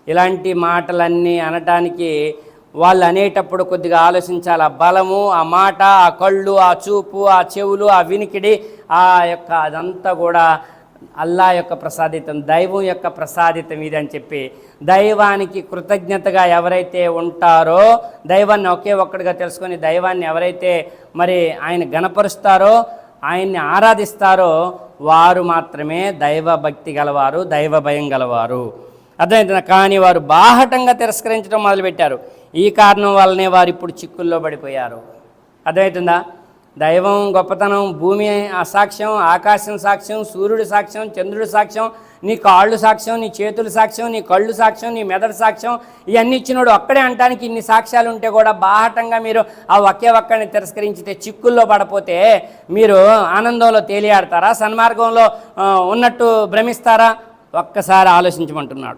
ఇలాంటి మాటలన్నీ అనటానికి వాళ్ళు అనేటప్పుడు కొద్దిగా ఆలోచించాలి. ఆ బలము, ఆ మాట, ఆ కళ్ళు, ఆ చూపు, ఆ చెవులు, ఆ వినికిడి, ఆ యొక్క అదంతా కూడా అల్లా యొక్క ప్రసాదితం, దైవం యొక్క ప్రసాదితం ఇది అని చెప్పి దైవానికి కృతజ్ఞతగా ఎవరైతే ఉంటారో, దైవాన్ని ఒకే ఒక్కడిగా తెలుసుకొని దైవాన్ని ఎవరైతే మరి ఆయన గణపరుస్తారో, ఆయన్ని ఆరాధిస్తారో వారు మాత్రమే దైవ భక్తి గలవారు, దైవ భయం గలవారు. అర్థమవుతుందా? కానీ వారు బాహటంగా తిరస్కరించడం మొదలుపెట్టారు. ఈ కారణం వల్లనే వారు ఇప్పుడు చిక్కుల్లో పడిపోయారు. అర్థమవుతుందా? దైవం గొప్పతనం, భూమి సాక్ష్యం, ఆకాశం సాక్ష్యం, సూర్యుడు సాక్ష్యం, చంద్రుడు సాక్ష్యం, నీ కాళ్ళు సాక్ష్యం, నీ చేతులు సాక్ష్యం, నీ కళ్ళు సాక్ష్యం, నీ మెదడు సాక్ష్యం, ఇవన్నీ ఇచ్చినోడు ఒక్కడే అంటానికి ఇన్ని సాక్ష్యాలు ఉంటే కూడా బాహటంగా మీరు ఆ ఒకే ఒక్కడిని తిరస్కరించితే, చిక్కుల్లో పడపోతే మీరు ఆనందంలో తేలియాడతారా? సన్మార్గంలో ఉన్నట్టు భ్రమిస్తారా? ఒక్కసారి ఆలోచించమంటున్నాడు.